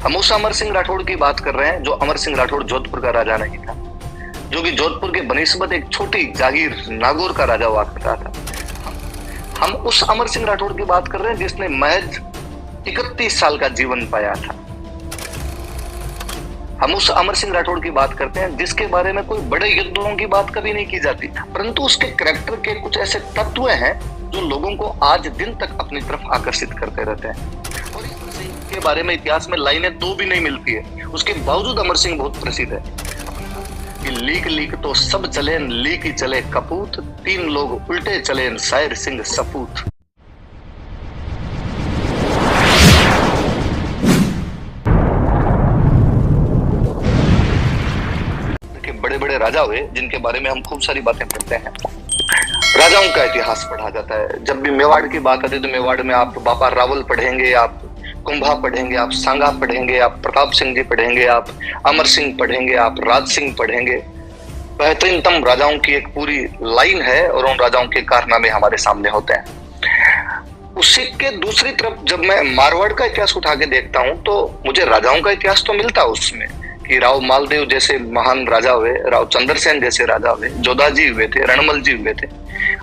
हम उस अमर सिंह राठौड़ की बात कर रहे हैं जो अमर सिंह राठौड़ जोधपुर का राजा नहीं था, जो कि जोधपुर के बनिस्बत एक छोटी जागीर नागौर का राजा हुआ करता था। हम उस अमर सिंह राठौड़ की बात कर रहे हैं जिसने महज 31 साल का जीवन पाया था। हम उस अमर सिंह राठौड़ की बात करते हैं जिसके बारे में कोई बड़े युद्धों की बात कभी नहीं की जाती, परंतु उसके कैरेक्टर के कुछ ऐसे तत्व हैं जो लोगों को आज दिन तक अपनी तरफ आकर्षित करते रहते हैं। और अमर सिंह के बारे में इतिहास में लाइनें दो भी नहीं मिलती है, उसके बावजूद अमर सिंह बहुत प्रसिद्ध है कि लीक लीक तो सब चले, लीक ही चले कपूत, 3 लोग उल्टे चले, शायर सिंह सपूत। बड़े बड़े राजा हुए जिनके बारे में हम खूब सारी बातें पढ़ते हैं। राजाओं का इतिहास पढ़ा जाता है। जब भी मेवाड़ की बात आती है तो मेवाड़ में आप बाबा रावल पढ़ेंगे, आप कुंभा पढ़ेंगे, आप सांगा पढ़ेंगे, आप प्रताप सिंह जी पढ़ेंगे, आप अमर सिंह पढ़ेंगे, आप राज सिंह पढ़ेंगे। बेहतरीनतम राजाओं की एक पूरी लाइन है और उन राजाओं के कारनामे हमारे सामने होते हैं। उसी के दूसरी तरफ जब मैं मारवाड़ का इतिहास उठा के देखता हूँ तो मुझे राजाओं का इतिहास तो मिलता है उसमें कि राव मालदेव जैसे महान राजा हुए, राव चंद्रसेन जैसे राजा हुए, जोधाजी हुए थे, रणमल जी हुए थे,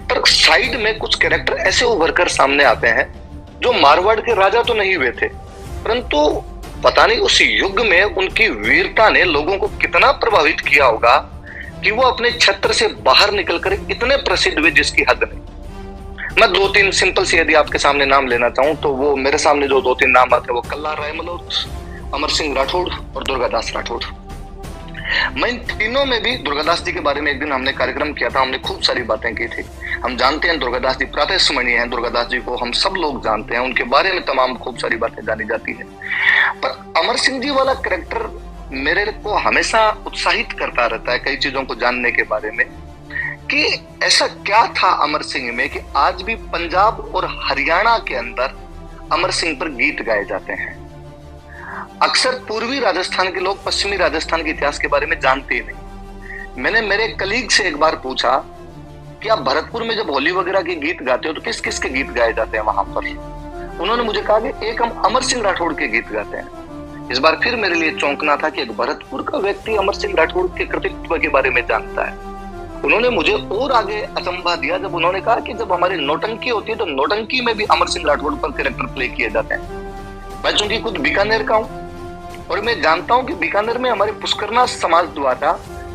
पर साइड में कुछ कैरेक्टर ऐसे उभर कर सामने आते हैं जो मारवाड़ के राजा तो नहीं हुए थे, परंतु पता नहीं उस युग में उनकी वीरता ने लोगों को कितना प्रभावित किया होगा कि वो अपने छत्र से बाहर निकलकर इतने प्रसिद्ध हुए जिसकी हद नहीं। मैं 2-3 सिंपल से यदि आपके सामने नाम लेना चाहूं तो वो मेरे सामने जो 2-3 नाम आते हैं वो कल्ला रायमलोट, अमर सिंह राठौड़ और दुर्गादास राठौड़। मैं इन तीनों में भी दुर्गादास जी के बारे में एक दिन हमने कार्यक्रम किया था, हमने खूब सारी बातें की थी। हम जानते हैं दुर्गादास जी प्रातःस्मरणीय हैं, दुर्गादास जी को हम सब लोग जानते हैं, उनके बारे में तमाम खूब सारी बातें जानी जाती है। पर अमर सिंह जी वाला कैरेक्टर मेरे को हमेशा उत्साहित करता रहता है कई चीजों को जानने के बारे में कि ऐसा क्या था अमर सिंह में कि आज भी पंजाब और हरियाणा के अंदर अमर सिंह पर गीत गाए जाते हैं। अक्सर पूर्वी राजस्थान के लोग पश्चिमी राजस्थान के इतिहास के बारे में जानते ही नहीं। मैंने मेरे कलीग से एक बार पूछा कि आप भरतपुर में जब होली वगैरह के गीत गाते हो तो किस किस के गीत गाए जाते हैं वहां पर? उन्होंने मुझे कहा कि एक हम अमर सिंह राठौड़ के गीत गाते हैं। इस बार फिर मेरे लिए चौंकना था कि एक भरतपुर का व्यक्ति अमर सिंह राठौड़ के कृतित्व के बारे में जानता है। उन्होंने मुझे और आगे अचंभा दिया जब उन्होंने कहा कि जब हमारी नौटंकी होती है तो नौटंकी में भी अमर सिंह राठौड़ पर कैरेक्टर प्ले किए जाते हैं। मैं चूंकि खुद बीकानेर का हूँ और मैं जानता हूं कि बीकानेर में हमारे पुष्करनाथ समाज द्वारा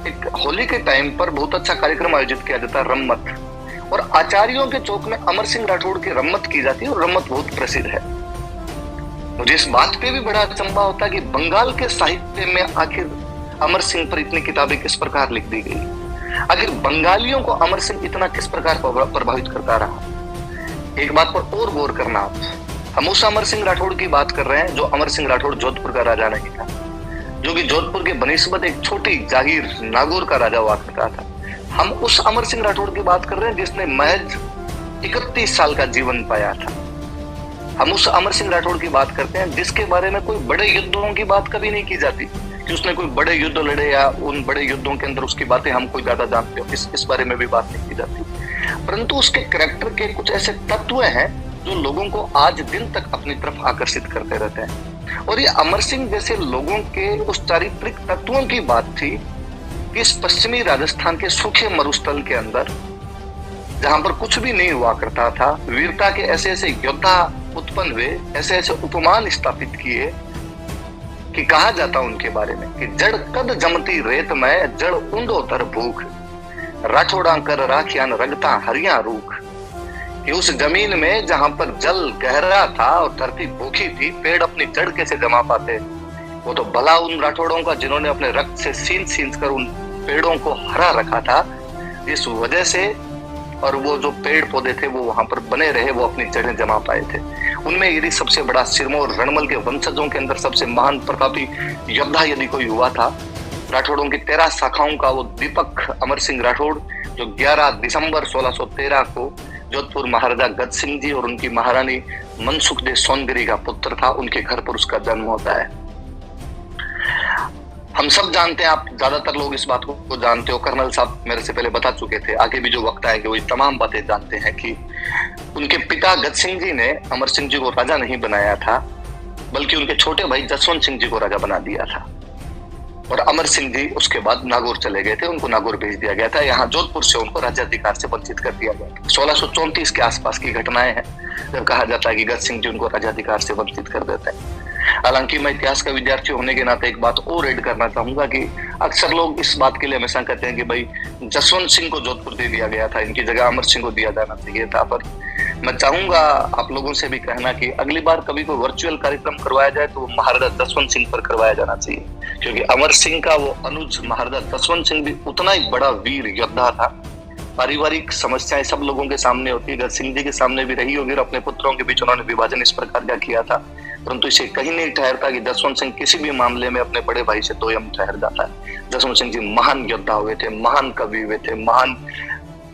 एक होली के टाइम पर बहुत अच्छा कार्यक्रम आयोजित किया जाता है, रम्मत, और आचार्यों के चौक में अमर सिंह राठौड़ की रम्मत की जाती है और रम्मत बहुत प्रसिद्ध है। मुझे इस बात पे भी बड़ा अचंभा होता है कि बंगाल के साहित्य में आखिर अमर सिंह पर इतनी किताबें किस प्रकार लिख दी गई, आखिर बंगालियों को अमर सिंह इतना किस प्रकार प्रभावित करता रहा। एक बात पर और गौर करना आप, हम उस अमर सिंह राठौड़ की बात कर रहे हैं जो अमर सिंह राठौड़ जोधपुर का राजा नहीं था, जो कि जोधपुर के बनिस्बत एक छोटी जागीर नागौर का राजा हुआ करता था। हम उस अमर सिंह राठौड़ की बात कर रहे हैं जिसने महज 31 साल का जीवन पाया था। हम उस अमर सिंह राठौड़ की बात करते हैं जिसके बारे में कोई बड़े युद्धों की बात कभी नहीं की जाती कि उसने कोई बड़े युद्ध लड़े या उन बड़े युद्धों के अंदर उसकी बातें हम कोई ज्यादा जानते हो, इस बारे में भी बात नहीं की जाती, परंतु उसके कैरेक्टर के कुछ ऐसे तत्व हैं जो लोगों को आज दिन तक अपनी तरफ आकर्षित करते रहते हैं। और ये अमर सिंह जैसे लोगों के उस चारित्रिक तत्वों की बात थी कि इस पश्चिमी राजस्थान के सूखे मरुस्थल के अंदर जहां पर कुछ भी नहीं हुआ करता था, वीरता के ऐसे ऐसे योद्धा उत्पन्न हुए, ऐसे ऐसे उपमान स्थापित किए कि कहा जाता उनके बारे में कि जड़ कद जमती रेत में जड़ ऊंडो तर भूख, राठौड़ा कर राखियान रगता हरिया रूख। कि उस जमीन में जहां पर जल गहरा था और धरती भूखी थी, पेड़ अपनी जड़ कैसे जमा पाते? वो तो भला उन राठौड़ों का जिन्होंने अपने रक्त से सींच कर उन पेड़ों को हरा रखा था, जिस वजह से और वो जो पेड़ पौधे थे वो वहां पर बने रहे, वो अपनी जड़ें जमा पाए थे। उनमें यदि सबसे बड़ा सिरमौर रणमल के वंशजों के अंदर सबसे महान प्रतापी योद्धा यदि कोई हुआ था, राठौड़ों की 13 शाखाओं का वो दीपक अमर सिंह राठौड़, जो 11 दिसंबर 1613 को जोधपुर महाराजा गज सिंह जी और उनकी महारानी मनसुख दे सोनगिरी का पुत्र था, उनके घर पर उसका जन्म होता है। हम सब जानते हैं, आप ज्यादातर लोग इस बात को जानते हो, कर्नल साहब मेरे से पहले बता चुके थे, आगे भी जो वक्त आएंगे वो तमाम बातें जानते हैं कि उनके पिता गज सिंह जी ने अमर सिंह जी को राजा नहीं बनाया था, बल्कि उनके छोटे भाई जसवंत सिंह जी को राजा बना दिया था। और अमर सिंह जी उसके बाद नागौर चले गए थे, उनको नागौर भेज दिया गया था। यहाँ जोधपुर से उनको राज्याधिकार से वंचित कर दिया गया था। 1634 के आसपास की घटनाएं हैं जब कहा जाता है कि गज सिंह जी उनको राज्याधिकार से वंचित कर देते हैं। हालांकि मैं इतिहास का विद्यार्थी होने के नाते एक बात और ऐड करना चाहूंगा कि अक्सर लोग इस बात के लिए हमेशा कहते हैं कि भाई जसवंत सिंह को जोधपुर दे दिया गया था, इनकी जगह अमर सिंह को दिया जाना चाहिए था। पर मैं चाहूंगा आप लोगों से भी कहना कि अगली बार कभी कोई वर्चुअल कार्यक्रम करवाया जाए तो वो महाराजा जसवंत सिंह पर करवाया जाना चाहिए, क्योंकि अमर सिंह का वो अनुज महाराजा जसवंत सिंह भी उतना ही बड़ा वीर योद्धा था। पारिवारिक समस्याएं सब लोगों के सामने होती है, गज सिंह जी के सामने भी रही होगी और अपने पुत्रों के बीच उन्होंने विभाजन इस प्रकार का किया था, परंतु इसे कहीं नहीं ठहरता कि जसवंत सिंह किसी भी मामले में अपने बड़े भाई से दोयम ठहर जाता है। जसवंत सिंह जी महान योद्धा हुए थे, महान कवि हुए थे, महान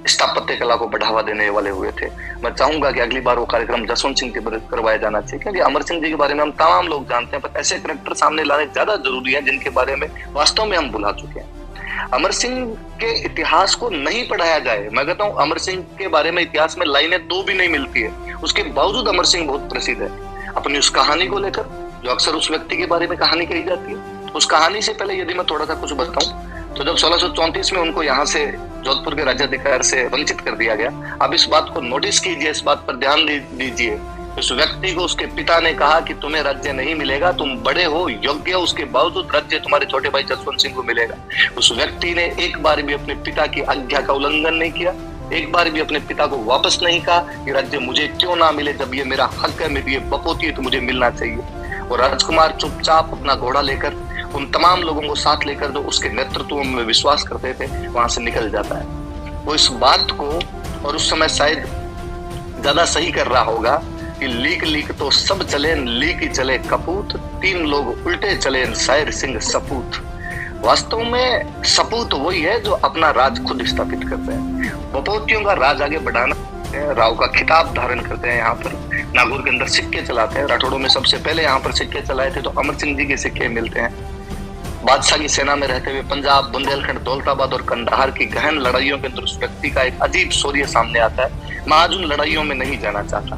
स्थापत्य कला को बढ़ावा देने वाले हुए थे। मैं चाहूंगा कि अगली बार वो कार्यक्रम जसवंत सिंह के करवाया जाना चाहिए, क्योंकि अमर सिंह जी के बारे में हम तमाम लोग जानते हैं, पर ऐसे कैरेक्टर सामने लाने ज्यादा जरूरी है जिनके बारे में वास्तव में हम भुला चुके हैं। अमर सिंह के इतिहास को नहीं पढ़ाया जाए, मैं कहता हूँ अमर सिंह के बारे में इतिहास में लाइनें दो भी नहीं मिलती है, उसके बावजूद अमर सिंह बहुत प्रसिद्ध है अपनी उस कहानी को लेकर, जो अक्सर उस व्यक्ति के बारे में कहानी कही जाती है। उस कहानी से पहले यदि मैं थोड़ा सा कुछ बताऊं तो जब 1634 में उनको यहाँ से जोधपुर के राज्याधिकार से वंचित कर दिया गया, अब इस बात को नोटिस कीजिए, इस बात पर ध्यान दीजिए। उस व्यक्ति को उसके पिता ने कहा कि तुम्हें राज्य नहीं मिलेगा, तुम बड़े हो, योग्य हो, उसके बावजूद राज्य तुम्हारे छोटे भाई जसवंत सिंह को मिलेगा। उस व्यक्ति ने एक बार भी अपने पिता की आज्ञा का उल्लंघन नहीं किया, एक बार भी अपने पिता को वापस नहीं कहा कि राज्य मुझे क्यों ना मिले, जब ये मेरा हक है, मेरी ये बपोती है तो मुझे मिलना चाहिए। और राजकुमार चुपचाप अपना घोड़ा लेकर उन तमाम लोगों को साथ लेकर जो उसके नेतृत्व में विश्वास करते थे वहां से निकल जाता है। वो इस बात को, और उस समय शायद ज्यादा सही कर रहा होगा कि लीक लीक तो सब चले, लीक ही चले कपूत, तीन लोग उल्टे चले, शायर सिंह सपूत। वास्तव में सपूत वही है जो अपना राज खुद स्थापित करते हैं, बपोतियों का राज आगे बढ़ाना, राव का खिताब धारण करते हैं। यहाँ पर नागौर के अंदर सिक्के चलाते हैं, राठौड़ों में सबसे पहले यहाँ पर सिक्के चलाए थे तो अमर सिंह जी के सिक्के मिलते हैं। बादशाह की सेना में रहते हुए पंजाब, बुंदेलखंड, दौलताबाद और कंधार की गहन लड़ाइयों के अंदर उस व्यक्ति का एक अजीब शौर्य सामने आता है। मैं आज उन लड़ाइयों में नहीं जाना चाहता,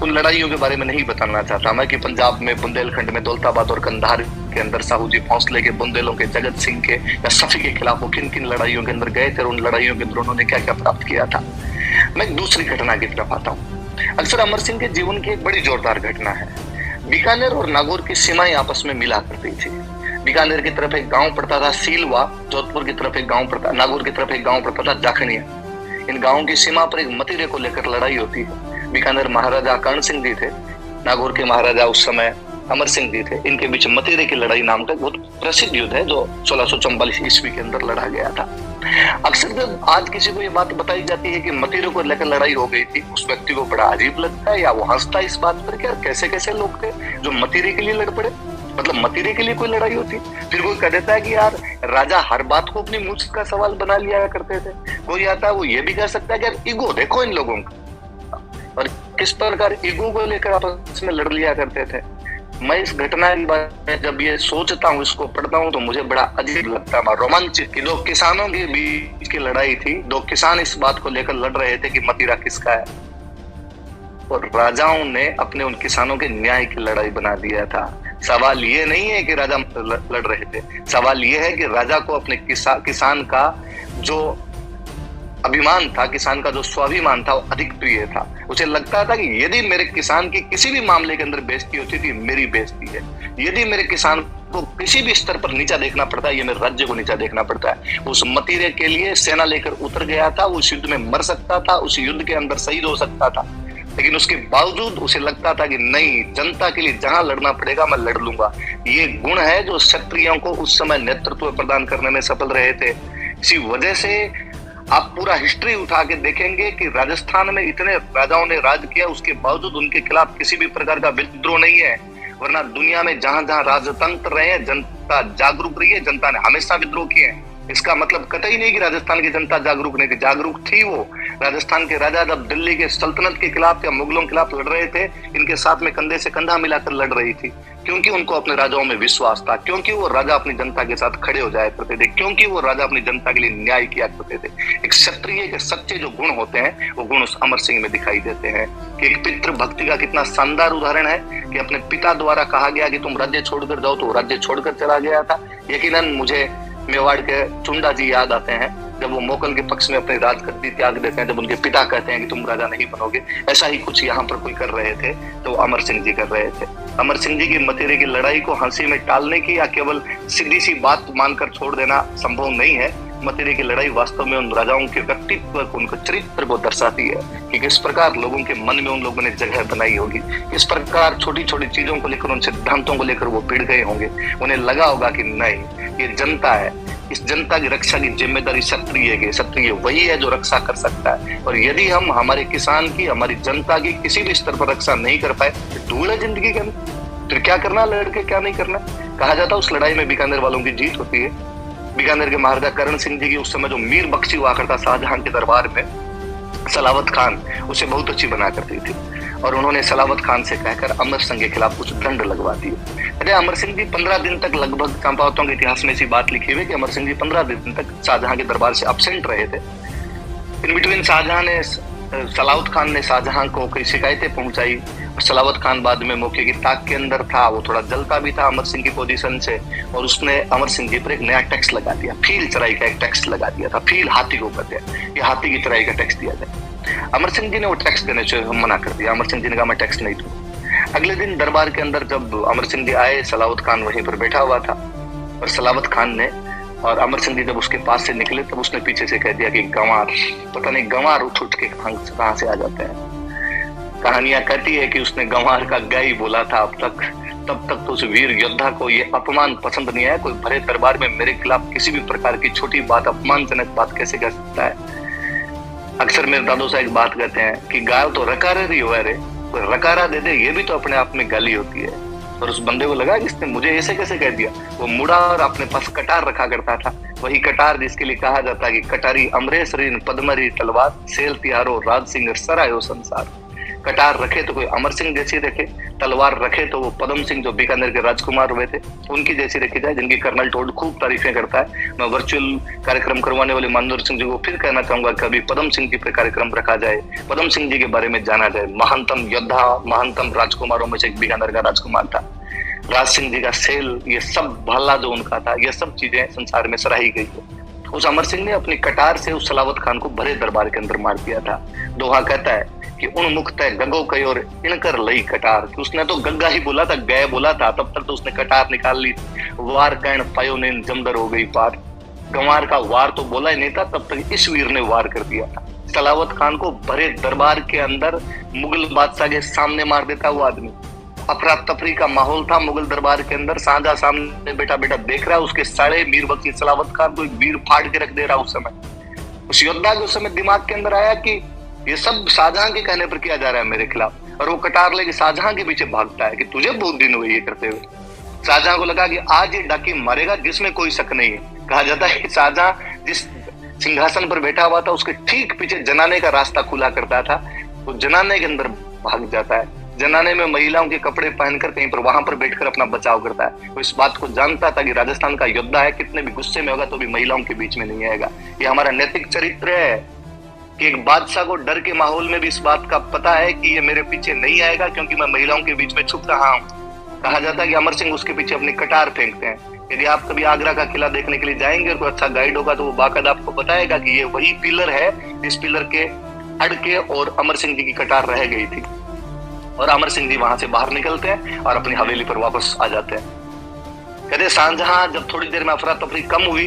उन लड़ाइयों के बारे में नहीं बताना चाहता मैं कि पंजाब में, बुंदेलखंड में, दौलताबाद और कंधार के अंदर साहू जी भोंसले के, बुंदेलों के, जगत सिंह के या सफी के खिलाफ वो किन किन लड़ाइयों के अंदर गए थे और उन लड़ाइयों के अंदर उन्होंने क्या क्या प्राप्त किया था। मैं एक दूसरी घटना की तरफ आता हूँ। अक्सर अमर सिंह के जीवन की एक बड़ी जोरदार घटना है। बीकानेर और नागौर की सीमाएं आपस में मिला करती थी। बीकानेर की तरफ एक गांव पड़ता था सीलवा, जोधपुर की तरफ एक गांव पड़ता, नागौर की तरफ एक गांव पड़ता था जाखनिया। इन गांवों की सीमा पर एक मतीरे को लेकर लड़ाई होती है। बीकानेर महाराजा कर्ण सिंह जी थे, नागौर के महाराजा उस समय अमर सिंह जी थे। इनके बीच मतीरे की लड़ाई नाम का बहुत प्रसिद्ध युद्ध है जो 1644 ईस्वी के अंदर लड़ा गया था। अक्सर जब आज किसी को ये बात बताई जाती है कि मतीरे को लेकर लड़ाई हो गई थी, उस व्यक्ति को बड़ा अजीब लगता है या वो हंसता है इस बात पर कि यार कैसे कैसे लोग थे जो मतीरे के लिए लड़ पड़े, मतलब मतीरे के लिए कोई लड़ाई होती। फिर कोई कह देता है कि यार राजा हर बात को अपनी मूछ का सवाल बना लिया करते थे। कोई आता है वो ये भी कह सकता है कि यार ईगो देखो इन लोगों का, और किस प्रकार ईगो को लेकर आपस में लड़ लिया करते थे। मैं इस घटना के बारे में जब ये सोचता हूँ, इसको पढ़ता हूँ तो मुझे बड़ा अजीब लगता है, रोमांचित कि दो किसानों के बीच की लड़ाई थी। दो किसान इस बात को लेकर लड़ रहे थे कि मतीरा किसका है, और राजाओं ने अपने उन किसानों के न्याय की लड़ाई बना दिया था। सवाल ये नहीं है कि राजा लड़ रहे थे, सवाल ये है कि राजा को अपने किसान का जो अभिमान था, किसान का जो स्वाभिमान था वो अधिक प्रिय था। उसे लगता था कि यदि मेरे किसान की किसी भी मामले के अंदर बेइज्जती होती थी, मेरी बेइज्जती है। यदि मेरे किसान को किसी भी स्तर पर नीचा देखना पड़ता है, ये मेरे राज्य को नीचा देखना पड़ता है। उस मतीरे के लिए सेना लेकर उतर गया था, उस युद्ध में मर सकता था, उस युद्ध के अंदर शहीद हो सकता था, लेकिन उसके बावजूद उसे लगता था कि नहीं, जनता के लिए जहां लड़ना पड़ेगा मैं लड़ लूंगा। ये गुण है जो क्षत्रियों को उस समय नेतृत्व प्रदान करने में सफल रहे थे। इसी वजह से आप पूरा हिस्ट्री उठा के देखेंगे कि राजस्थान में इतने राजाओं ने राज किया, उसके बावजूद उनके खिलाफ किसी भी प्रकार का विद्रोह नहीं है। वरना दुनिया में जहां जहां राजतंत्र रहे हैं, जनता जागरूक रही है, जनता ने हमेशा विद्रोह किए हैं। इसका मतलब कतई नहीं कि राजस्थान की जनता जागरूक नहीं थी, जागरूक थी वो। राजस्थान के राजा जब दिल्ली के सल्तनत के खिलाफ या मुगलों के खिलाफ लड़ रहे थे, इनके साथ में कंधे से कंधा मिलाकर लड़ रही थी, क्योंकि उनको अपने राजाओं में विश्वास था, क्योंकि वो राजा अपनी जनता के साथ खड़े हो जाया करते थे, क्योंकि वो राजा अपनी जनता के लिए न्याय किया करते थे। एक क्षत्रिय के सच्चे जो गुण होते हैं वो गुण उस अमर सिंह में दिखाई देते हैं। कि एक पितृ भक्ति का कितना शानदार उदाहरण है कि अपने पिता द्वारा कहा गया कि तुम राज्य छोड़कर जाओ, तो राज्य छोड़कर चला गया था। यकीनन मुझे मेवाड़ के चुंडा जी याद आते हैं, जब वो मोगल के पक्ष में अपने राजगद्दी त्याग देते हैं, जब उनके पिता कहते हैं कि तुम राजा नहीं बनोगे। ऐसा ही कुछ यहाँ पर कोई कर रहे थे, तो अमर सिंह जी कर रहे थे। अमर सिंह जी की मतेरे की लड़ाई को हंसी में टालने की या केवल सीधी सी बात मानकर छोड़ देना संभव नहीं है। मतेरे की लड़ाई वास्तव में उन राजाओं के व्यक्तित्व को, उनके चरित्र को दर्शाती है कि किस प्रकार लोगों के मन में उन लोगों ने जगह बनाई होगी, किस प्रकार छोटी छोटी चीजों को लेकर, उन सिद्धांतों को लेकर वो भिड़ गए होंगे। उन्हें लगा होगा कि नहीं, ये जनता है, इस जनता की रक्षा की जिम्मेदारी क्षत्रिय वही है जो रक्षा कर सकता है। और यदि हम हमारे किसान की, हमारी जनता की किसी भी स्तर पर रक्षा नहीं कर पाए तो धूल है जिंदगी का, फिर क्या करना लड़के, क्या नहीं करना। कहा जाता है उस लड़ाई में बीकानेर वालों की जीत होती है। बीकानेर के महाराजा करण सिंह जी की उस समय जो मीर बख्शी हुआ करता शाहजहां के दरबार में, सलावत खान उसे बहुत अच्छी बना करती थी, और उन्होंने सलावत खान से कहकर अमर सिंह के खिलाफ कुछ दंड लगवा दिए। अमर सिंह जी 15 दिन तक, लगभग चंपावतों के इतिहास में ऐसी बात लिखी हुई कि अमर सिंह जी 15 दिन तक शाहजहां के दरबार से अब्सेंट रहे थे। इन बिटवीन सलावत खान ने शाहजहां को कई शिकायतें पहुंचाई। सलावत खान बाद में मौके की ताक के अंदर था, वो थोड़ा जलता भी था अमर सिंह की पोजीशन से, और उसने अमर सिंह जी पर एक नया टैक्स लगा दिया, फील चराई का एक टैक्स लगा दिया था। फील हाथी को कहते हैं, ये हाथी की चराई का टैक्स दिया जाए। अमर सिंह जी ने वो टैक्स देने से मना कर दिया। अमर सिंह जी ने कहा मैं टैक्स नहीं दूंगा। अगले दिन दरबार के अंदर जब अमर सिंह जी आए, सलावत खान वहीं पर बैठा हुआ था, और सलावत खान ने और अमर सिंह जी जब उसके पास से निकले तब उसने पीछे से कह दिया कि गंवार, पता नहीं गंवार उठ के कहां से आ जाते हैं। कहानियां कहती है कि उसने गंवार का गाय बोला था अब तक, तब तक तो उस वीर योद्धा को ये अपमान पसंद नहीं आया। कोई भरे दरबार में मेरे खिलाफ किसी भी प्रकार की छोटी बात, अपमानजनक बात कैसे कर सकता है। अक्सर मेरे दादो साहब बात कहते हैं कि गाय तो रकारे रही हो, रे कोई रकारा दे दे, ये भी तो अपने आप में गाली होती है। और उस बंदे को लगा कि इसने मुझे ऐसे कैसे कह दिया। वो मुड़ा और अपने पास कटार रखा करता था, वही कटार जिसके लिए कहा जाता है कि कटारी अमरेश रीन पद्मरी तलवार, सेल तिहारो राज सिंह सरायो संसार। कटार रखे तो कोई अमर सिंह जैसी रखे, तलवार रखे तो वो पदम सिंह जो बीकानेर के राजकुमार हुए थे उनकी जैसी रखी जाए, जिनकी कर्नल टोड खूब तारीफें करता है। मैं वर्चुअल कार्यक्रम करवाने वाले मानदोर सिंह जी को फिर कहना चाहूंगा कि अभी पदम सिंह जी पर कार्यक्रम रखा जाए, पदम सिंह जी के बारे में जाना जाए। महानतम योद्धा, महानतम राजकुमारों में से एक बीकानेर का राजकुमार था। राज सिंह जी का सेल, ये सब भला जो उनका था, ये सब चीजें संसार में सराही गई है। उस अमर सिंह ने अपनी कटार से उस सलावत खान को भरे दरबार के अंदर मार दिया था। दोहा कहता है कि उन मुक्त है गगो कई और इनकर लई कटार, कि उसने तो गग्गा ही बोला था, गय बोला था, तब तक तो उसने कटार निकाल ली। वार कर्ण पायो ने जमदर हो गई पार। गंवार का वार तो बोला ही नहीं था, तब तक इस वीर ने वार कर दिया था। सलावत खान को भरे दरबार के अंदर मुगल बादशाह के सामने मार देता वो आदमी। अफरा तफरी का माहौल था मुगल दरबार के अंदर। शाहजहां सामने बेटा बेटा देख रहा है, उसके साड़े मीर बख्शी सलावत खान को एक वीर फाड़ के रख दे रहा। उस समय उस योद्धा के उस समय दिमाग के अंदर आया कि ये सब शाहजहां के कहने पर किया जा रहा है मेरे खिलाफ, और वो कटार लेके शाहजहां के पीछे भागता है कि तुझे बहुत दिन हुए ये करते हुए। शाहजहां को लगा कि आज ये डाकी मारेगा जिसमें कोई शक नहीं है। कहा जाता है कि शाहजहां जिस सिंहासन पर बैठा हुआ था उसके ठीक पीछे जनाने का रास्ता खुला करता था, वो जनाने के अंदर भाग जाता है। जनाने में महिलाओं के कपड़े पहनकर कहीं पर वहां पर बैठकर अपना बचाव करता है। वो इस बात को जानता था कि राजस्थान का योद्धा है, कितने भी गुस्से में होगा तो भी महिलाओं के बीच में नहीं आएगा। ये हमारा नैतिक चरित्र है कि एक बादशाह को डर के माहौल में भी इस बात का पता है कि ये मेरे पीछे नहीं आएगा क्योंकि मैं महिलाओं के बीच में छुप रहा हूँ। कहा जाता है कि अमर सिंह उसके पीछे अपनी कटार फेंकते हैं। यदि आप कभी आगरा का किला देखने के लिए जाएंगे और कोई अच्छा गाइड होगा तो वो बाकायदा आपको बताएगा कि ये वही पिलर है, इस पिलर के अड़के और अमर सिंह जी की कटार रह गई थी। और अमर सिंह जी वहां से बाहर निकलते हैं और अपनी हवेली पर वापस आ जाते हैं। कहते शाहजहां जब थोड़ी देर में अफरा तफरी कम हुई,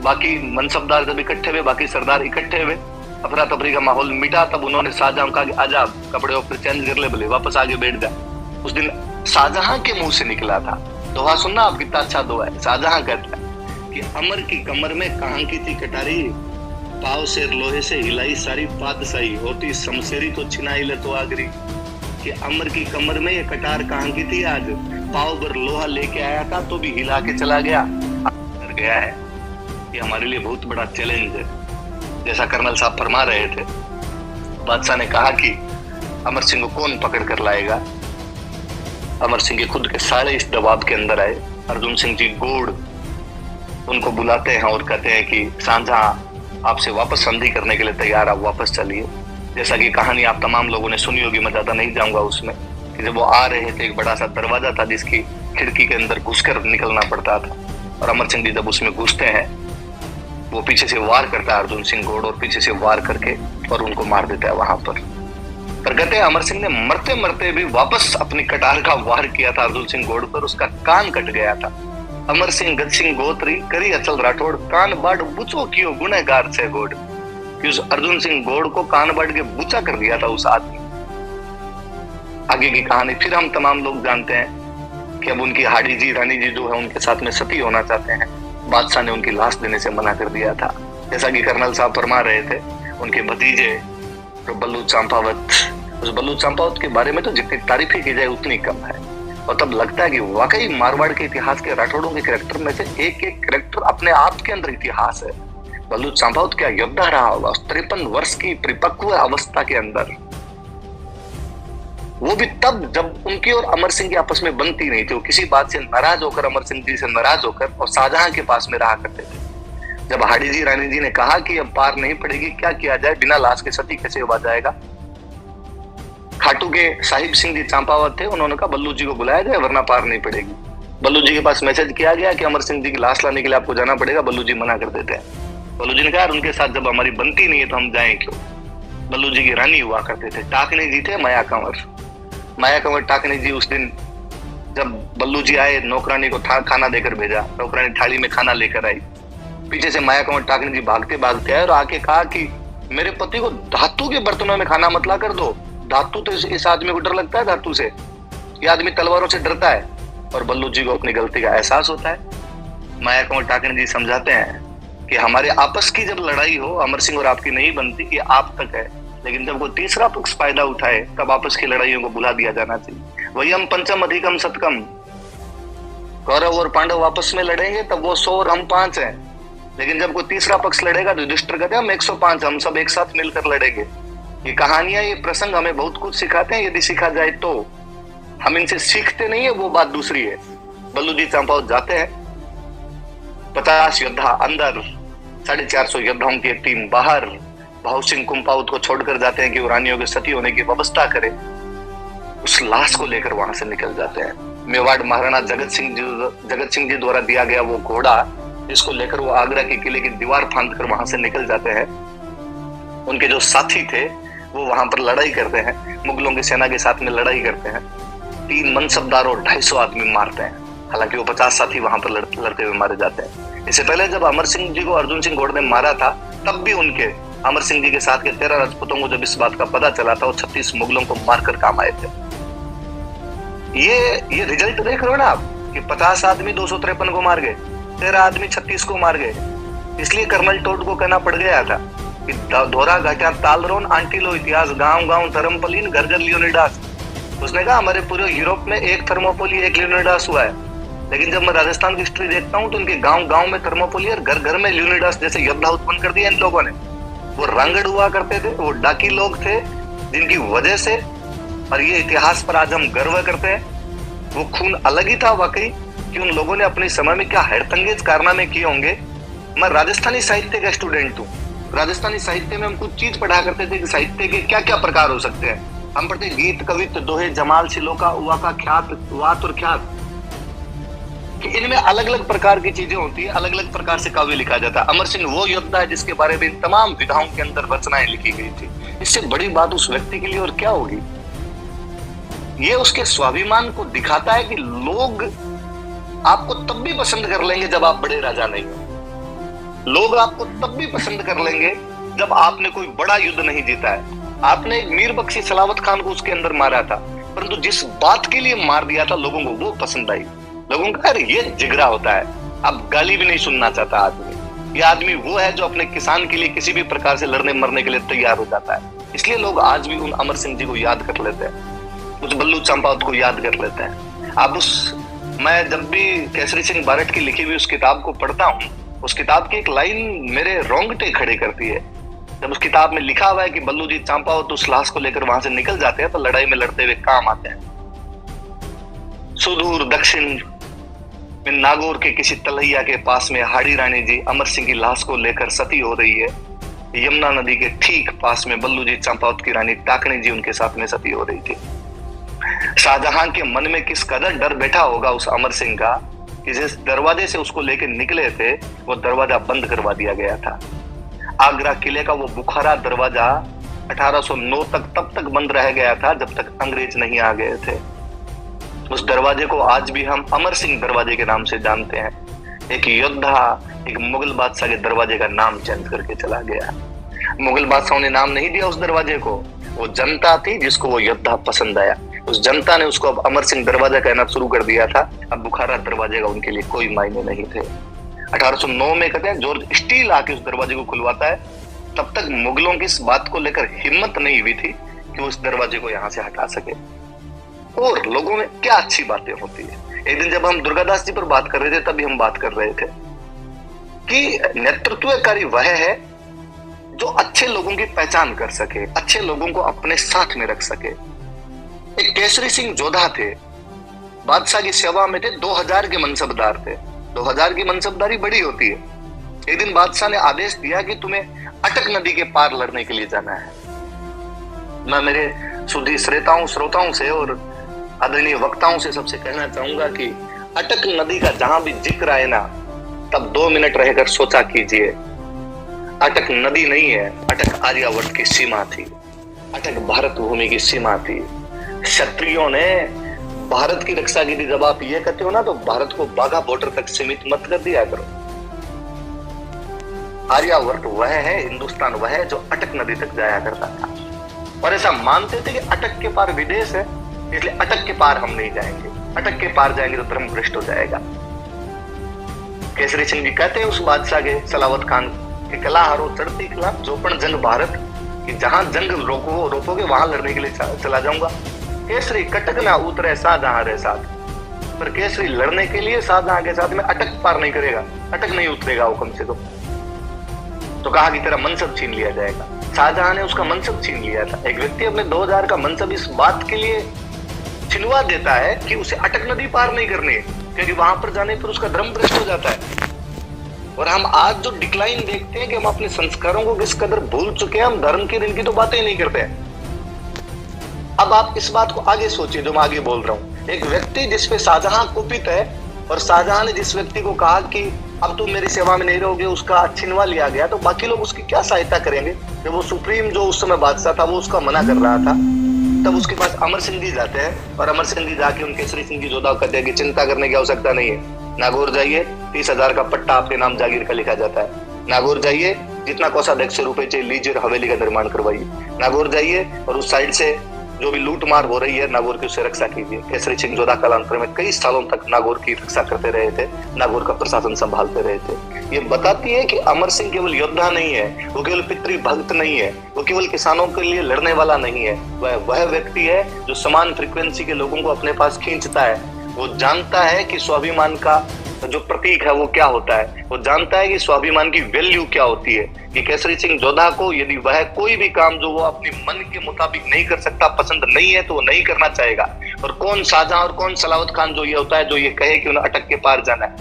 बाकी मनसबदार जब इकट्ठे हुए, बाकी सरदार इकट्ठे हुए, अफरा तफरी का माहौल मिटा, तब उन्होंने शाहजहां कहा कि आजा कपड़े वपड़े चेंज कर ले, बोले वापस आगे बैठ जा। उस दिन शाहजहां के मुंह से निकला था दोहा, सुनना आप कितना अच्छा दोहा है। शाहजहां कहता है कि अमर की कमर में कहां की थी कटारी, पाव से लोहे से हिलाई सारी पातशाही, होती शमशेरी तो छिनाई ले तो आगरी। कि अमर की कमर में ये कटार कहां की थी, आज पाव भर लोहा लेके आया था तो भी हिला के चला गया है। ये हमारे लिए बहुत बड़ा चैलेंज है। जैसा कर्नल साहब फरमा रहे थे, बादशाह ने कहा कि अमर सिंह को कौन पकड़ कर लाएगा। अमर सिंह के खुद के सारे इस दबाव के अंदर आए। अर्जुन सिंह जी गोड़ उनको बुलाते हैं और कहते हैं कि सांझा आपसे वापस संधि करने के लिए तैयार, आप वापस चलिए। जैसा कि कहानी आप तमाम लोगों ने सुनी होगी, मैं ज्यादा नहीं जाऊंगा उसमें, कि जब वो आ रहे थे एक बड़ा सा दरवाजा था जिसकी खिड़की के अंदर घुसकर निकलना पड़ता था, और अमर सिंह जी जब उसमें घुसते हैं, वो पीछे से वार करता है अर्जुन सिंह घोड़, और पीछे से वार करके और उनको मार देता है वहां पर कहते हैं अमर सिंह ने मरते मरते भी वापस अपनी कटार का वार किया था अर्जुन सिंह घोड़ पर, उसका कान कट गया था। अमर सिंह गज सिंह गोत्री करी अचल राठौड़, कान बाढ़ बुचो कियो गुनहगार से घोड़, कि उस अर्जुन सिंह घोड़ को कान बाढ़ के बुचा कर दिया था उस आदमी। आगे की कहानी फिर हम तमाम लोग जानते हैं कि अब उनकी हाड़ी जी रानी जी जो है उनके साथ में सती होना चाहते हैं। बादशाह ने उनकी लाश देने से मना कर दिया था। जैसा कि कर्नल साहब फरमा रहे थे, उनके भतीजे तो बल्लू चंपावत, उस बल्लू चंपावत के बारे में तो जितनी तारीफ ही की जाए उतनी कम है। और तब लगता है कि वाकई मारवाड़ के इतिहास के राठौड़ों के कैरेक्टर में से एक एक कैरेक्टर अपने आप के अंदर इतिहास है। बल्लू चंपावत क्या योद्धा रहा होगा 53 वर्ष की परिपक्व अवस्था के अंदर, वो भी तब जब उनकी और अमर सिंह की आपस में बनती नहीं थी। वो किसी बात से नाराज होकर, अमर सिंह जी से नाराज होकर और शाहजहां के पास में रहा करते थे। जब हाड़ी जी रानी जी ने कहा कि अब पार नहीं पड़ेगी, क्या किया जाए, बिना लाश के सती कैसे हुआ जाएगा, खाटू के साहिब सिंह जी चंपावत थे, उन्होंने कहा बल्लू जी को बुलाया जाए वरना पार नहीं पड़ेगी। बल्लू जी के पास मैसेज किया गया कि अमर सिंह जी की लाश लाने के लिए आपको जाना पड़ेगा। बल्लू जी मना कर देते हैं। बल्लू जी ने कहा उनके साथ जब हमारी बनती नहीं है तो हम जाएं क्यों। बल्लू जी की रानी हुआ करते थे, टाकनी जी थे माया कंवर। माया कंवर टाकनी जी उस दिन जब बल्लू जी आए, नौकरानी को खाना देकर भेजा, नौकरानी थाली में खाना लेकर आई, पीछे से माया कंवर टाकनी जी भागते भागते आए और आके कहा कि मेरे पति को धातु के बर्तनों में खाना मत ला कर दो। धातु तो इस आदमी को डर लगता है, धातु से ये आदमी तलवारों से डरता है। और बल्लू जी को अपनी गलती का एहसास होता है। माया कंवर टाकनी जी समझाते हैं कि हमारे आपस की जब लड़ाई हो, अमर सिंह और आपकी नहीं बनती, कि आप तक है, लेकिन जब कोई तीसरा पक्ष फायदा उठाए तब आपस की लड़ाइयों को भुला दिया जाना चाहिए। वही हम पंचम अधिकम सतकम, कौरव और पांडव आपस में लड़ेंगे तब वो 100 और हम 5 हैं, लेकिन जब कोई तीसरा पक्ष लड़ेगा तो युधिष्ठिर कहते हैं हम 105, हम सब एक साथ मिलकर लड़ेंगे। ये कहानियां, ये प्रसंग हमें बहुत कुछ सिखाते हैं, यदि सीखा जाए तो। हम इनसे सीखते नहीं है, वो बात दूसरी है। बल्लू जी चंपावत जाते हैं, 50 योद्धा अंदर, 450 योद्धाओं की एक टीम बाहर। भाव सिंह कुंपावत को छोड़कर जाते हैं कि वो रानियों के सती होने की व्यवस्था करे। उस लाश को लेकर वहां से निकल जाते हैं। मेवाड़ महाराणा जगत सिंह जी द्वारा दिया गया वो घोड़ा, इसको लेकर वो आगरा के किले की दीवार फांद कर वहां से निकल जाते हैं। उनके जो साथी थे वो वहां पर लड़ाई करते हैं, मुगलों की सेना के साथ में लड़ाई करते हैं। 3 मनसबदार और 250 आदमी मारते हैं। हालांकि वो 50 साथी वहां पर लड़ते हुए मारे जाते हैं। इससे पहले जब अमर सिंह जी को अर्जुन सिंह घोड़ ने मारा था, तब भी उनके अमर सिंह जी के साथ के 13 राजपूतों को जब इस बात का पता चला था, वो 36 मुगलों को मारकर काम आए थे। ये रिजल्ट देख रहे हो ना आप, कि 50 आदमी 253 को मार गए, 13 आदमी 36 को मार गए। इसलिए कर्नल टोड को कहना पड़ गया था कि धोरा घाटा तालरोन आंटीलो इतिहास, गांव गांव थर्मोपोलिन घर घर लियोनिडास। उसने कहा हमारे पूरे यूरोप में एक थर्मोपोली एक लियोनिडास हुआ है, लेकिन जब मैं राजस्थान की हिस्ट्री देखता हूँ तो उनके गांव गांव में थर्मोपोली और घर घर में लियोनिडास जैसे योद्धा उत्पन्न कर दिया इन लोगों ने। वो रंगड़ हुआ करते थे, वो डाकी लोग थे, जिनकी वजह से, और ये इतिहास पर आज हम गर्व करते हैं, वो खून अलग ही था वाकई, कि उन लोगों ने अपने समय में क्या हैरतंगेज कारनामे किए होंगे। मैं राजस्थानी साहित्य का स्टूडेंट हूँ। राजस्थानी साहित्य में हम कुछ चीज पढ़ा करते थे कि साहित्य के क्या क्या प्रकार हो सकते हैं। हम पढ़ते गीत, कवित्व, दोहे, जमाल, शिलोका, उवाका, ख्यात, वात और ख्यात, कि इनमें अलग अलग प्रकार की चीजें होती है, अलग अलग प्रकार से काव्य लिखा जाता है। अमर सिंह वो योद्धा है जिसके बारे में इन तमाम विधाओं के अंदर रचनाएं लिखी गई थी। इससे बड़ी बात उस व्यक्ति के लिए और क्या होगी। ये उसके स्वाभिमान को दिखाता है कि लोग आपको तब भी पसंद कर लेंगे जब आप बड़े राजा नहीं हो। लोग आपको तब भी पसंद कर लेंगे जब आपने कोई बड़ा युद्ध नहीं जीता है। आपने एक मीर बख्शी सलावत खान को उसके अंदर मारा था, परंतु जिस बात के लिए मार दिया था लोगों को वो पसंद आई। लोगों का अरे ये जिगरा होता है, अब गाली भी नहीं सुनना चाहता आदमी। ये आदमी वो है जो अपने किसान के लिए किसी भी प्रकार से लड़ने मरने के लिए तैयार हो जाता है। इसलिए लोग आज भी उन अमर सिंह जी को याद कर लेते हैं, उस बल्लू चंपावत को याद कर लेते हैं। अब मैं जब भी केसरी सिंह बारट की लिखी हुई उस किताब को पढ़ता हूँ उस किताब की एक लाइन मेरे रोंगटे खड़े करती है। जब उस किताब में लिखा हुआ है कि बल्लू जी चांपावत तो उस लाश को लेकर वहां से निकल जाते हैं तो लड़ाई में लड़ते हुए काम आते हैं। सुदूर दक्षिण में नागौर के किसी तलैया के पास में हाड़ी रानी जी अमर सिंह की लाश को लेकर सती हो रही है। यमुना नदी के ठीक पास में बल्लू जी चंपावत की रानी टाकनी जी उनके साथ में सती हो रही थी। शाहजहां के मन में किस कदर डर बैठा होगा उस अमर सिंह का कि जिस दरवाजे से उसको लेकर निकले थे वो दरवाजा बंद करवा दिया गया था। आगरा किले का वो बुखारा दरवाजा 1809 तक तब तक बंद रह गया था जब तक अंग्रेज नहीं आ गए थे। उस दरवाजे को आज भी हम अमर सिंह दरवाजे के नाम से जानते हैं। एक योद्धा एक मुगल बादशाह के दरवाजे का नाम चेंज करके चला गया। मुगल बादशाहों ने नाम नहीं दिया उस दरवाजे को, वो जनता थी जिसको वो योद्धा पसंद आया। उस जनता ने उसको अब अमर सिंह दरवाजा कहना शुरू कर दिया था। अब बुखारा दरवाजे का उनके लिए कोई मायने नहीं थे। 1809 में कहते हैं जॉर्ज स्टील आके उस दरवाजे को खुलवाता है। तब तक मुगलों की इस बात को लेकर हिम्मत नहीं हुई थी कि उस दरवाजे को यहां से हटा सके। और लोगों में क्या अच्छी बातें होती है। एक दिन जब हम दुर्गादास जी पर बात कर रहे थे तभी हम बात कर रहे थे कि नेतृत्वकारी वह है जो अच्छे लोगों की पहचान कर सके, अच्छे लोगों को अपने साथ में रख सके। एक केसरी सिंह जोधा थे, बादशाह की सेवा में थे, 2000 के मनसबदार थे। 2000 की मनसबदारी बड़ी होती है। एक दिन बादशाह ने आदेश दिया कि तुम्हें अटक नदी के पार लड़ने के लिए जाना है। मैं मेरे सुधी श्रोताओं से और आदरणीय वक्ताओं से सबसे कहना चाहूंगा कि अटक नदी का जहां भी जिक्र आए ना तब 2 मिनट रहकर सोचा कीजिए। अटक नदी नहीं है, अटक आर्यावर्त की सीमा थी, अटक भारत भूमि की सीमा थी। क्षत्रियों ने भारत की रक्षा की थी। जब आप ये कहते हो ना तो भारत को बाघा बॉर्डर तक सीमित मत कर दिया करो। आर्यावर्त वह है, हिंदुस्तान वह है जो अटक नदी तक जाया करता था। और ऐसा मानते थे कि अटक के पार विदेश है, इसलिए अटक के पार हम नहीं जाएंगे। अटक के पार जाएंगे तो धर्म भ्रष्ट हो जाएगा। केसरी सिंह जी कहते हैं उस बादशाह के सलावत खान के कला हारो चढ़ती कला जोपन जंग भारत कि जहां जंग रोकोगे वहां लड़ने के लिए चला जाऊंगा। केसरी कटक ना उतरे शाहजहां रे साथ, पर केसरी लड़ने के लिए शाहजहां के साथ में अटक पार नहीं करेगा, अटक नहीं उतरेगा वो कम से कम। तो कहा कि तेरा मनसब छीन लिया जाएगा। शाहजहां ने उसका मनसब छीन लिया था। एक व्यक्ति अपने 2000 का मनसब इस बात के लिए छिनवा देता है कि उसे अटक नदी पार नहीं करनी है, क्योंकि वहां पर जाने पर उसका धर्म भ्रष्ट हो जाता है। और हम आज जो डिक्लाइन देखते हैं कि हम अपने संस्कारों को किस कदर भूल चुके हैं, हम धर्म के दिन की तो बातें नहीं करते हैं। अब आप इस बात को आगे सोचिए जो मैं आगे बोल रहा हूं। एक व्यक्ति जिसपे शाहजहां कुपित है और शाहजहां ने जिस व्यक्ति को कहा कि अब तुम मेरी सेवा में नहीं रहोगे, उसका छिनवा लिया गया, तो बाकी लोग उसकी क्या सहायता करेंगे। जब वो सुप्रीम जो उस समय बादशाह था वो उसका मना कर रहा था, तब उसके पास अमर सिंह जी जाते हैं और अमर सिंह जी जाके उनके केसरी सिंह जी जोधा कहते हैं कि चिंता करने की आवश्यकता नहीं है। नागौर जाइए, 30,000 का पट्टा आपके नाम जागीर का लिखा जाता है। नागौर जाइए, जितना कोषाध्यक्ष रुपए चाहिए लीजिए और हवेली का निर्माण करवाइए। नागौर जाइए और उस साइड से जो भी लूट मार हो रही है नागौर की उससे रक्षा कीजिए। केसरी सिंह जोधा कालांतर में कई सालों तक नागौर की रक्षा करते रहे थे, नागौर का प्रशासन संभालते रहे थे। ये बताती है कि अमर सिंह केवल योद्धा नहीं है, वो केवल पितृ भक्त नहीं है, वो केवल किसानों के लिए लड़ने वाला नहीं है। वह व्यक्ति है जो समान फ्रीक्वेंसी के लोगों को अपने पास खींचता है। वो जानता है कि स्वाभिमान का जो प्रतीक है वो क्या होता है, वो जानता है कि स्वाभिमान की वैल्यू क्या होती है। कि केसरी सिंह जोधा को यदि वह कोई भी काम जो वो अपने मन के मुताबिक नहीं कर सकता, पसंद नहीं है, तो वो नहीं करना चाहेगा। और कौन शाहजहां और कौन सलावत खान जो ये होता है जो ये कहे कि उन्हें अटक के पार जाना है।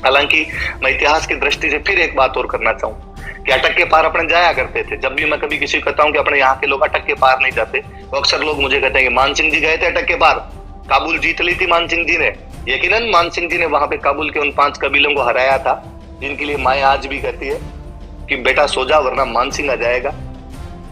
हालांकि मैं इतिहास की दृष्टि से फिर एक बात और करना चाहूँ कि अटक के पार अपने जाया करते थे। जब भी मैं कभी किसी को कहता हूँ कि अपने यहाँ के लोग अटक के पार नहीं जाते, तो अक्सर लोग मुझे कहते हैं कि मान सिंह जी गए थे अटक के पार, काबुल जीत ली थी मान सिंह जी ने। यकीनन मान सिंह जी ने वहां पे काबुल के उन 5 कबीलों को हराया था जिनके लिए माए आज भी कहती है कि बेटा सो जा वरना मान सिंह आ जाएगा।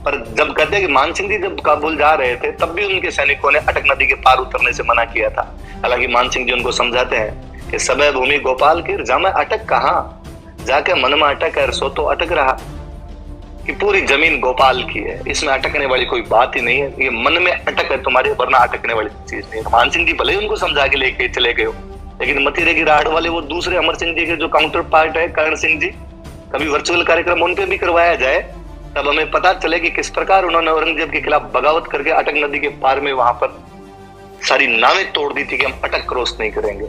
पर जब कहते हैं कि मान सिंह जी जब काबुल जा रहे थे तब भी उनके सैनिकों ने अटक नदी के पार उतरने से मना किया था। हालांकि मान सिंह जी उनको समझाते हैं कि सबे भूमि गोपाल की जामे अटक कहाँ, जाके मन में अटक है सो तो अटक रहा। कि पूरी जमीन गोपाल की है, इसमें अटकने वाली कोई बात ही नहीं है। ये मन में अटक है तुम्हारे, वरना अटकने वाली चीज नहीं है। मान सिंह जी भले ही उनको समझा के लेके चले गए हो, लेकिन मथुरे की राड़ वाले वो दूसरे अमर सिंह जी के जो काउंटर पार्ट है कर्ण सिंह जी, कभी वर्चुअल कार्यक्रम उन पे भी करवाया जाए तब हमें पता चले कि किस प्रकार उन्होंने औरंगजेब के खिलाफ बगावत करके अटक नदी के पार में वहां पर सारी नावें तोड़ दी थी कि हम अटक क्रॉस नहीं करेंगे।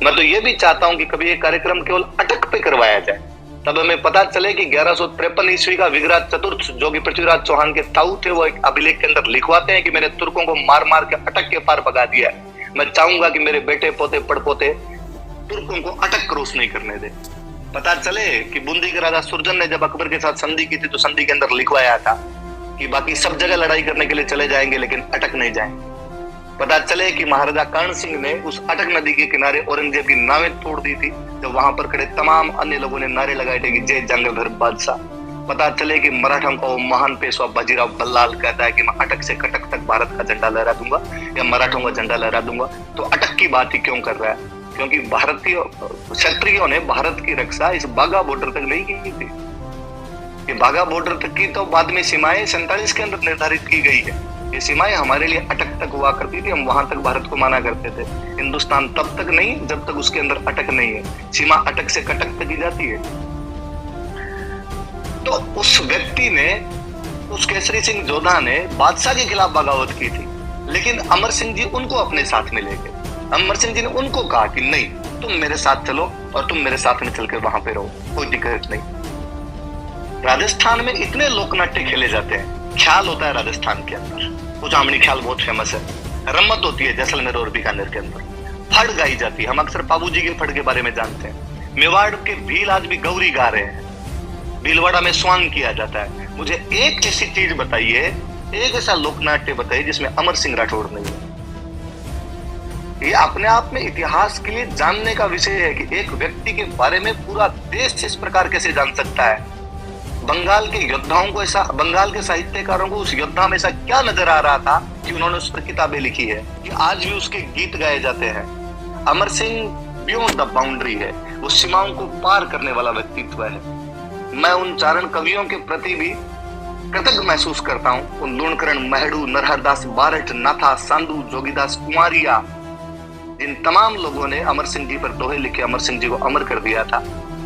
मैं तो ये भी चाहता हूं कि कभी ये कार्यक्रम केवल अटक पे करवाया जाए, तब हमें पता चले कि 1153 ईस्वी का विग्रह चतुर्थ जो कि पृथ्वीराज चौहान के ताऊ थे, वो एक अभिलेख के अंदर लिखवाते हैं कि मैंने तुर्कों को मार मार के अटक के पार भगा दिया है। मैं चाहूंगा कि मेरे बेटे पोते पड़पोते तुर्कों को अटक क्रॉस नहीं करने दे। पता चले कि बूंदी के राजा सुरजन ने जब अकबर के साथ संधि की थी तो संधि के अंदर लिखवाया था कि बाकी सब जगह लड़ाई करने के लिए चले जाएंगे लेकिन अटक नहीं जाएंगे। पता चले कि महाराजा कर्ण सिंह ने उस अटक नदी के किनारे औरंगजेब की नावें तोड़ दी थी, जब वहां पर खड़े तमाम अन्य लोगों ने नारे लगाए थे कि जय जंगभर बादशाह। पता चले कि मराठों का वो महान पेशवा बाजीराव बल्लाल कहता है कि मैं अटक से कटक तक भारत का झंडा लहरा दूंगा या मराठों का झंडा लहरा दूंगा। तो अटक की बात ही क्यों कर रहा है? क्योंकि भारतीय क्षत्रियों ने भारत की रक्षा इस बाघा बॉर्डर तक नहीं की थी। ये बाघा बॉर्डर तक की तो बाद में सीमाएं 47 के अंदर निर्धारित की गई है। ये सीमाएं हमारे लिए अटक तक हुआ करती थी, हम वहां तक भारत को माना करते थे। हिंदुस्तान तब तक नहीं जब तक उसके अंदर अटक नहीं है। सीमा अटक से कटक तक की जाती है। तो उस व्यक्ति ने, उस केसरी सिंह जोधा ने बादशाह के खिलाफ बगावत की थी, लेकिन अमर सिंह जी उनको अपने साथ में ले गए। अमर सिंह जी ने उनको कहा कि नहीं, तुम मेरे साथ चलो और तुम मेरे साथ में चलकर वहां पे रहो, कोई दिक्कत नहीं। राजस्थान में इतने लोकनाट्य खेले जाते हैं, ख्याल होता है राजस्थान के अंदर, कुचामणी ख्याल बहुत फेमस है, रम्मत होती है जैसलमेर और बीकानेर के अंदर, फड़ गाई जाती है, हम अक्सर पाबूजी के फड़ के बारे में जानते हैं। मेवाड़ के भील आज भी गौरी गा रहे हैं, भीलवाड़ा में स्वांग किया जाता है। मुझे एक ऐसी चीज बताइए, एक ऐसा लोकनाट्य बताइए जिसमें अमर सिंह राठौड़ नहीं है। ये अपने आप में इतिहास के लिए जानने का विषय है कि एक व्यक्ति के बारे में पूरा देश इस प्रकार कैसे जान सकता है। बंगाल के योद्धाओं को ऐसा, बंगाल के साहित्यकारों को उस योद्धा में ऐसा क्या नजर आ रहा था कि उन्होंने उस पर किताबें लिखी है कि आज भी उसके गीत गाए जाते हैं। Amar Singh beyond the boundary है, वो सीमाओं को पार करने वाला व्यक्तित्व है। मैं उन चारण कवियों के प्रति भी कृतज्ञ महसूस करता हूँ। उन लूणकरण, महड़ू, नरहरदास बारठ, नाथा, सांदू, जोगीदास, कुमारिया, जिन तमाम लोगों ने अमर सिंह जी पर दोहे लिखे, अमर सिंह जी को अमर कर दिया था।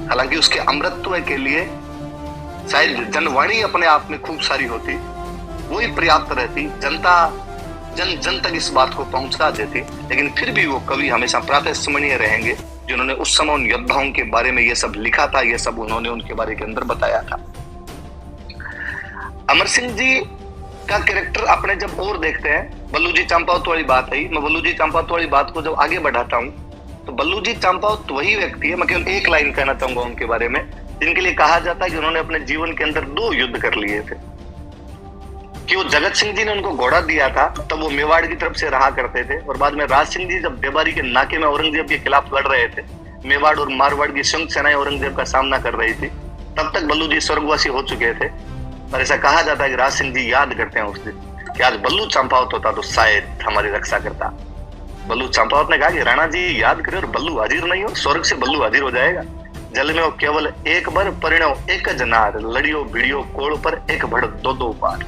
हालांकि उसके अमरत्व के लिए शायद जनवाणी अपने आप में खूब सारी होती, वो ही पर्याप्त रहती, जनता जन जन तक इस बात को पहुंचा देती, लेकिन फिर भी वो कवि हमेशा प्रातः स्मरणीय रहेंगे जिन्होंने उस समय उन योद्धाओं के बारे में ये सब लिखा था, ये सब उन्होंने उनके बारे के अंदर बताया था। अमर सिंह जी का कैरेक्टर अपने जब और देखते हैं, बल्लू जी चंपावत वाली बात है, मैं बल्लू जी चंपावत वाली बात को जब आगे बढ़ाता हूँ तो बल्लू जी चंपावत वही व्यक्ति है, मैं केवल एक लाइन कहना चाहूंगा उनके बारे में, जिनके लिए कहा जाता है कि उन्होंने अपने जीवन के अंदर 2 युद्ध कर लिए थे। कि वो जगत सिंह जी ने उनको घोड़ा दिया था तब वो मेवाड़ की तरफ से रहा करते थे, और बाद में राज सिंह जी जब देबारी के नाके में औरंगजेब के खिलाफ लड़ रहे थे, मेवाड़ और मारवाड़ की संयुक्त सेनाएं औरंगजेब का सामना कर रही थी, तब तक बल्लू जी स्वर्गवासी हो चुके थे। और ऐसा कहा जाता है कि राज सिंह जी याद करते हैं उस दिन कि आज बल्लू चंपावत होता तो शायद हमारी रक्षा करता। बल्लू चंपावत ने कहा कि राणा जी याद करे और बल्लू हाजिर नहीं हो, स्वर्ग से बल्लू हाजिर हो जाएगा। जल में हो केवल एक बार, परिणो एक जनार, लड़ियो भिड़ियो कोल पर एक भड़ 2-2 बार।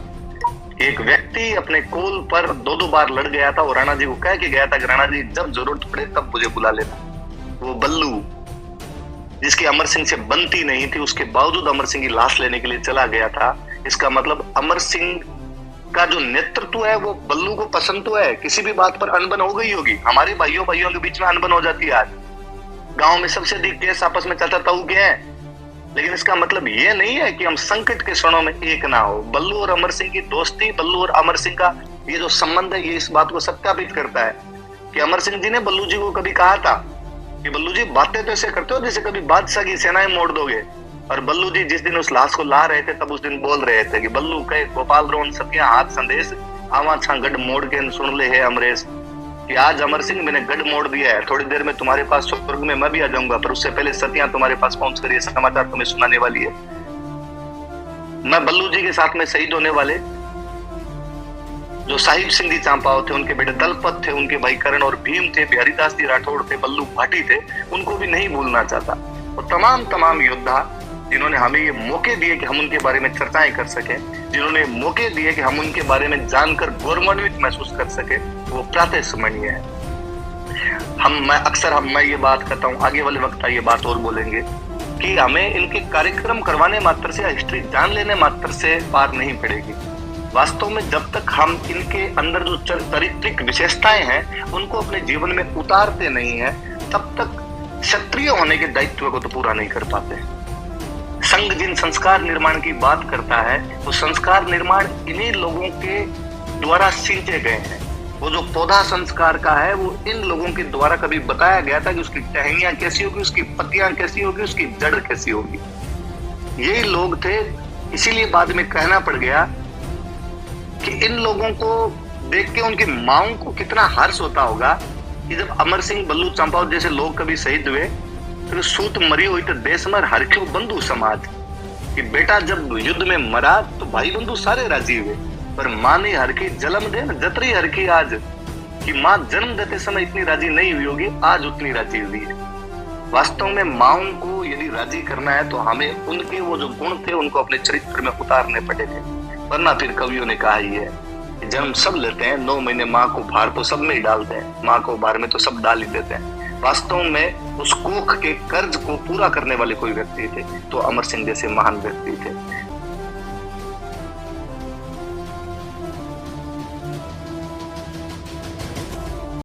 एक व्यक्ति अपने कोल पर 2-2 बार लड़ गया था और राणा जी को कह के गया था कि राणा जी जब जरूरत पड़े तब मुझे बुला लेना। वो बल्लू जिसकी अमर सिंह से बनती नहीं थी, उसके बावजूद अमर सिंह की लाश लेने के लिए चला गया था। इसका मतलब अमर सिंह का जो नेतृत्व है वो बल्लू को पसंद तो है, किसी भी बात पर अनबन हो गई होगी, हमारे भाइयों के बीच में अनबन हो जाती है। आज गांव में सबसे अधिक केस आपस में चलता ताऊ के हैं, लेकिन इसका मतलब ये नहीं है कि हम संकट के क्षणों में एक ना हो। बल्लू और अमर सिंह की दोस्ती, बल्लू और अमर सिंह का ये जो संबंध है, ये इस बात को सत्यापित करता है कि अमर सिंह जी ने बल्लू जी को कभी कहा था कि बल्लू जी बातें तो ऐसे करते हो जैसे कभी बादशाह की सेनाएं मोड़ दोगे। और बल्लू जी जिस दिन उस लाश को ला रहे थे तब उस दिन बोल रहे थे कि बल्लू कहे गोपाल रोन सतिया हाथ संदेश, आवा छा गढ़ मोड़ के सुन ले है अमरेश, कि आज अमर सिंह मैंने गढ़ मोड़ दिया है, थोड़ी देर में तुम्हारे पास स्वर्ग में मैं भी आ जाऊंगा, पर उससे पहले सतिया तुम्हारे पास पहुंच कर ये समाचार तुम्हें सुनाने वाली है। मैं बल्लू जी के साथ में शहीद होने वाले जो साहिब सिंह जी चंपावत थे, उनके बेटे दलपत थे, उनके भाई करण और भीम थे, बिहारीदास जी राठौड़ थे, बल्लू भाटी थे, उनको भी नहीं भूलना चाहता। और तमाम योद्धा जिन्होंने हमें ये मौके दिए कि हम उनके बारे में चर्चाएं कर सके, जिन्होंने मौके दिए कि हम उनके बारे में जानकर गौरवान्वित महसूस कर सके, वो प्रातः स्मरणीय है। मैं ये बात करता हूँ, आगे वाले वक्त ये बात और बोलेंगे कि हमें इनके कार्यक्रम करवाने मात्र से, हिस्ट्री जान लेने मात्र से पार नहीं पड़ेगी। वास्तव में जब तक हम इनके अंदर जो चारित्रिक विशेषताएं हैं उनको अपने जीवन में उतारते नहीं हैं, तब तक क्षत्रिय होने के दायित्व को तो पूरा नहीं कर पाते। संघ जिन संस्कार निर्माण की बात करता है, वो संस्कार निर्माण इन्हीं लोगों के द्वारा सिंचे गए हैं। वो जो पौधा संस्कार का है, वो इन लोगों के द्वारा कभी बताया गया था कि उसकी टहनियां कैसी होगी, उसकी पत्तियां कैसी होगी, उसकी जड़ कैसी होगी। यही लोग थे। इसीलिए बाद में कहना पड़ गया कि इन लोगों को देख के उनकी माओं को कितना हर्ष होता होगा कि जब अमर सिंह बल्लू चंपावत जैसे लोग कभी शहीद हुए, फिर सूत मरी हुई तो देश मर हरख्यो बंधु समाज, कि बेटा जब युद्ध में मरा तो भाई बंधु सारे राजी हुए, पर मां ने हरखी जन्म दे न जतरी हरखी आज, कि मां जन्म देते समय इतनी राजी नहीं हुई होगी, आज उतनी राजी हुई है। वास्तव में माओं को यदि राजी करना है तो हमें उनके वो जो गुण थे उनको अपने चरित्र में उतारने पड़े थे, वरना फिर कवियों ने कहा ही है कि जन्म सब लेते हैं, 9 महीने माँ को भार तो सब में ही डालते हैं, माँ को भार में तो सब डाल ही देते हैं। वास्तव में उस कोख के कर्ज को पूरा करने वाले कोई व्यक्ति थे तो अमर सिंह जैसे महान व्यक्ति थे।